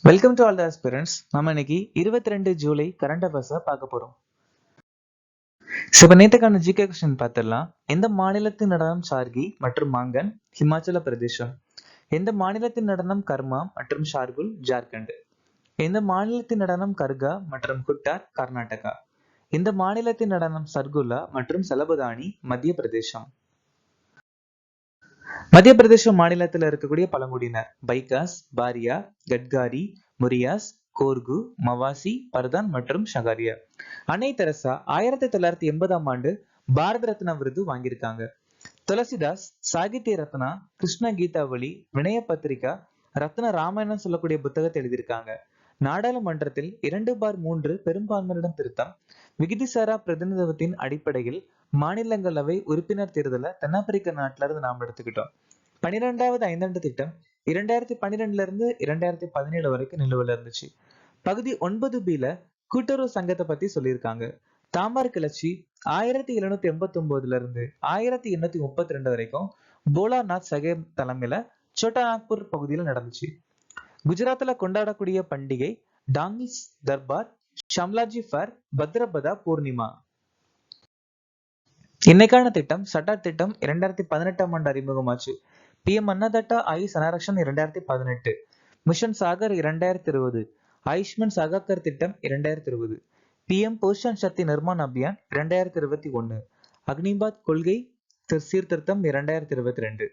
Welcome to all the aspirants. நம்ம இன்னைக்கு 22 July current அஃபேர்ஸை பார்க்க போறோம். இப்போ நேற்றுக்கான ஜிகே கொஸ்டின் பார்த்துடலாம். எந்த மாநிலத்தின் நடனம் சார்கி மற்றும் மாங்கன்? ஹிமாச்சல பிரதேசம். எந்த மாநிலத்தின் நடனம் கர்மா மற்றும் ஷார்குல்? ஜார்க்கண்ட். எந்த மாநிலத்தின் நடனம் கர்கா மற்றும் குட்டார்? கர்நாடகா. இந்த மாநிலத்தின் நடனம் சர்குலா மற்றும் சலபதானி? மத்திய பிரதேசம். மத்திய பிரதேச மாநிலத்தில் இருக்கக்கூடிய பழங்குடியினர் பைகாஸ், பாரியா, கட்காரி, முரியாஸ், கோர்கு, மவாசி, பர்தான் மற்றும் ஷகாரியா. அன்னை தெரசா 1980ஆம் ஆண்டு பாரத ரத்னா விருது வாங்கியிருக்காங்க. துளசிதாஸ் சாகித்ய ரத்னா, கிருஷ்ண கீதாவளி, வினய பத்திரிகா, ரத்ன ராமாயணம் சொல்லக்கூடிய புத்தகத்தை எழுதியிருக்காங்க. நாடாளுமன்றத்தில் 2/3 பெரும்பான்மையிடம் திருத்தம். விகிதிசாரா பிரதிநிதித்துவத்தின் அடிப்படையில் மாநிலங்களவை உறுப்பினர் தேர்தலை தென்னாப்பிரிக்க நாட்டில இருந்து நாம் எடுத்துக்கிட்டோம். 12வது ஐந்தாண்டு திட்டம் 2012 இருந்து 2017 வரைக்கும் நிலுவையில் இருந்துச்சு. பகுதி 9B கூட்டுறவு சங்கத்தை பத்தி சொல்லியிருக்காங்க. தாமர் கிளர்ச்சி 1789 இருந்து 1832 வரைக்கும் போலாநாத் சகேப் தலைமையில சோட்டா நாக்பூர் பகுதியில் நடந்துச்சு. குஜராத்ல கொண்டாடக்கூடிய பண்டிகை டாங்கிஸ் தர்பார், ஷம்லாஜி ஃபர், பத்ரபதா பூர்ணிமா. இன்னைக்கான திட்டம் சட்டா திட்டம் 2018ஆம் ஆண்டு அறிமுகமாச்சு. PM அன்னதாட்டா ஆயுஷ் அனரக்ஷன் 2018, மிஷன் சாகர் 2020, ஆயுஷ்மன் சாகாக்கர் திட்டம் 2020, PM போஷன் சக்தி நிர்மான் அபியான் 2021, அக்னிபாத் கொள்கை சீர்திருத்தம் 2022.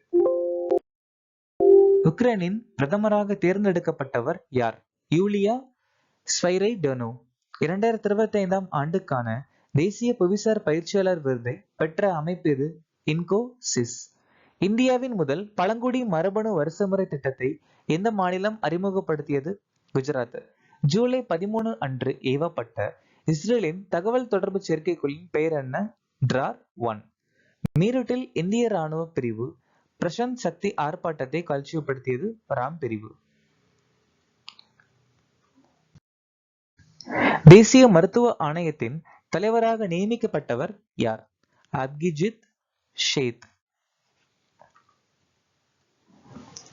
உக்ரைனின் பிரதமராக தேர்ந்தெடுக்கப்பட்டவர் யார்? யூலியா ஸ்வைரைடனோ. 2025ஆம் ஆண்டுக்கான தேசிய புவிசார் பயிற்சியாளர் விருதை பெற்ற அமைப்பு இது இன்கோசிஸ். இந்தியாவின் முதல் பழங்குடி மரபணு வரிசைமுறை திட்டத்தை எந்த மாநிலம் அறிமுகப்படுத்தியது? குஜராத். ஜூலை 13 அன்று ஏவப்பட்ட இஸ்ரேலின் தகவல் தொடர்பு செயற்கைக்கோளின் பெயர் என்ன? DRAR-1. மீரட்டில் இந்திய ராணுவ பிரிவு பிரசாந்த் சக்தி ஆர்ப்பாட்டத்தை காட்சிப்படுத்தியது ராம் பிரிவு. தேசிய மருத்துவ ஆணையத்தின் தலைவராக நியமிக்கப்பட்டவர் யார்? அபிஜித் ஷேத்.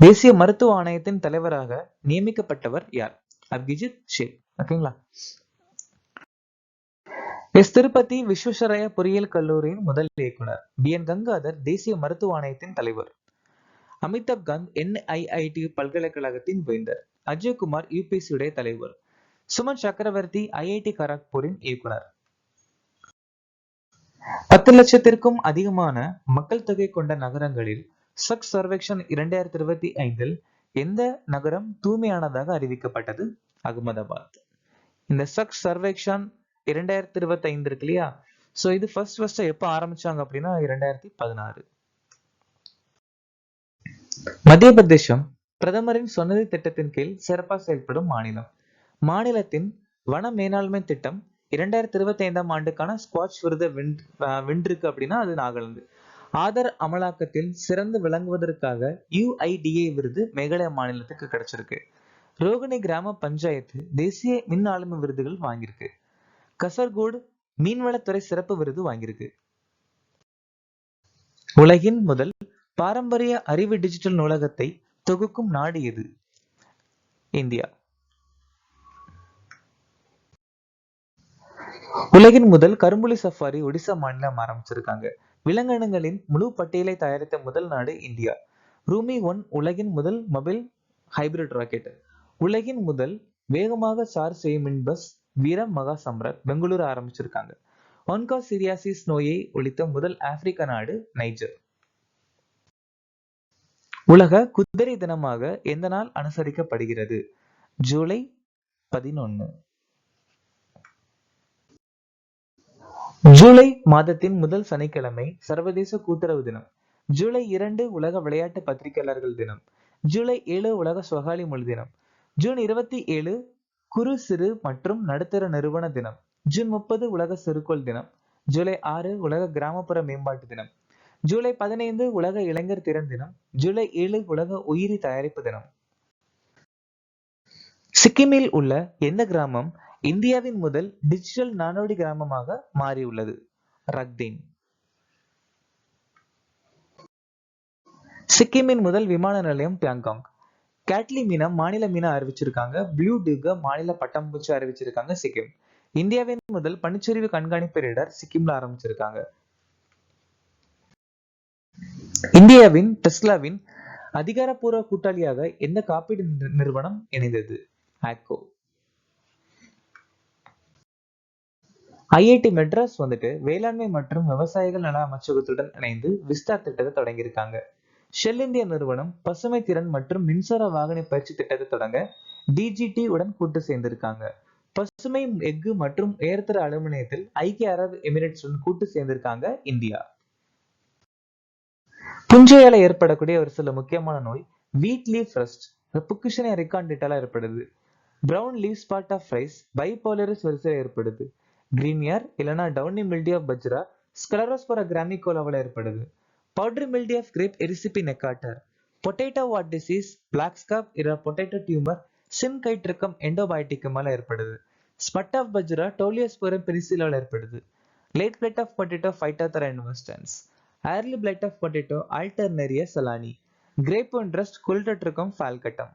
தேசிய மருத்துவ ஆணையத்தின் தலைவராக நியமிக்கப்பட்டவர் யார்? அபிஜித் ஷேத். ஓகேங்களா? திருப்பதி விஸ்வேஸ்வரய்யா பொறியியல் கல்லூரியின் முதல் இயக்குனர். BN கங்காதர் தேசிய மருத்துவ ஆணையத்தின் தலைவர். அமிதாப் காந்த் NIIT பல்கலைக்கழகத்தின் வேந்தர். அஜய்குமார் UPSC உடைய தலைவர். சுமன் சக்கரவர்த்தி IIT கரக்பூரின் இயக்குனர். 10 லட்சத்திற்கும் அதிகமான மக்கள் தொகை கொண்ட நகரங்களில் ஸ்வச் சர்வேக்ஷன் 2025 எந்த நகரம் தூய்மையானதாக அறிவிக்கப்பட்டது? அகமதாபாத். இந்த ஸ்வச் சர்வேக்ஷன் 2025 இருக்கு இல்லையா? சோ இது ஃபர்ஸ்ட் எப்ப ஆரம்பிச்சாங்க அப்படின்னா 2016. மத்திய பிரதேசம் பிரதமரின் சொன்னதை திட்டத்தின் கீழ் சிறப்பாக செயல்படும் மாநிலம். மாநிலத்தின் வன மேலாண்மை திட்டம் 2025ஆம் ஆண்டுக்கான ஸ்குவாட்ச் விருதை வென்றிருக்கு அப்படின்னா அது நாகாலாந்து. ஆதார் அமலாக்கத்தில் சிறந்து விளங்குவதற்காக UIDA விருது மேகாலயா மாநிலத்துக்கு கிடைச்சிருக்கு. ரோகிணி கிராம பஞ்சாயத்து தேசிய மின் ஆளுமை விருதுகள் வாங்கியிருக்கு. கசர்கோடு மீன்வளத்துறை சிறப்பு விருது வாங்கியிருக்கு. உலகின் முதல் பாரம்பரிய அறிவு டிஜிட்டல் நூலகத்தை தொகுக்கும் நாடு எது? இந்தியா. உலகின் முதல் கரும்புலி சஃபாரி ஒடிசா மாநிலம் ஆரம்பிச்சிருக்காங்க. விலங்கினங்களின் முழு பட்டியலை தயாரித்த முதல் நாடு இந்தியா. ரூமி 1 உலகின் முதல் மொபைல் ஹைபிரிட் ராக்கெட். உலகின் முதல் வேகமாக சார்ஜ் செய்யும் மின் பஸ் வீரம் மகா சம்ராட் பெங்களூரு ஆரம்பிச்சிருக்காங்க. ஒன்காசிரியாசிஸ் நோயை ஒழித்த முதல் ஆப்பிரிக்க நாடு நைஜர். உலக குதிரை தினமாக எந்த நாள் அனுசரிக்கப்படுகிறது? ஜூலை 11. ஜூலை மாதத்தின் முதல் சனிக்கிழமை சர்வதேச கூட்டுறவு தினம். ஜூலை 2 உலக விளையாட்டு பத்திரிகையாளர்கள் தினம். ஜூலை 7 உலக சுகாலி மொழி தினம். ஜூன் 27 குறு சிறு மற்றும் நடுத்தர நிறுவன தினம். ஜூன் 30 உலக சிறுகோள் தினம். ஜூலை 6 உலக கிராமப்புற மேம்பாட்டு தினம். ஜூலை 15 உலக இளைஞர் திறன் தினம். ஜூலை 7 உலக உயிரி தயாரிப்பு தினம். சிக்கிமில் உள்ள எந்த கிராமம் இந்தியாவின் முதல் டிஜிட்டல் நாடோடி கிராமமாக மாறியுள்ளது? ரக்தேன். சிக்கிமின் முதல் விமான நிலையம் பியாங்காங். கேட்லி மீனை மாநில மீனா அறிவிச்சிருக்காங்க. ப்ளூ டியூக மாநில பட்டாம்பூச்சி அறிவிச்சிருக்காங்க சிக்கிம். இந்தியாவின் முதல் பனிச்சரிவு கண்காணிப்பு ரேடார் சிக்கிம்ல ஆரம்பிச்சிருக்காங்க. இந்தியாவின் டெஸ்லாவின் அதிகாரப்பூர்வ கூட்டாளியாக எந்த காப்பீடு நிறுவனம் இணைந்தது? ஆக்கோ. ஐஐடி மெட்ராஸ் வந்துட்டு வேளாண்மை மற்றும் விவசாயிகள் நல அமைச்சகத்துடன் இணைந்து விஸ்தார் திட்டத்தை தொடங்கியிருக்காங்க. ஷெல் இந்தியா நிறுவனம் பசுமை திறன் மற்றும் மின்சார வாகன பயிற்சி திட்டத்தை தொடங்க டிஜிடி உடன் கூட்டு சேர்ந்திருக்காங்க. பசுமை எஃகு மற்றும் உயர்தர அலுமினியத்தில் ஐக்கிய அரபு எமிரேட்ஸுடன் கூட்டு சேர்ந்திருக்காங்க இந்தியா. புஞ்சையால ஏற்படக்கூடிய ஒரு சில முக்கியமான நோய் வீட் லீஃப் ரஸ்ட், புக்குஷனை ரிகாண்டிட்டால ஏற்படுது. Brown leaf spot of rice Bipolaris வரிசையில் ஏற்படுது. கிரீனியர் இல்லைனா டவுனி மில்டி ஆஃப் பஜ்ரா ஸ்கலரோஸ்போரா கிராமிகோலாவில் ஏற்படுது. Powdery mildew of grape Erysiphe necator, potato wart disease, black scab இல்ல பொட்டேட்டோ டியூமர் சின்கைட்ரிக்கம் எண்டோபயோட்டிக்கமால ஏற்படுது. ஸ்பட் ஆஃப் பஜ்ரா டோலியோஸ்போரம் பெரிசிலால ஏற்படுது. Late blight of potato Phytophthora infestans, early blight of potato Alternaria solani, grape and rust Colletotrichum ஃபால்கட்டம்.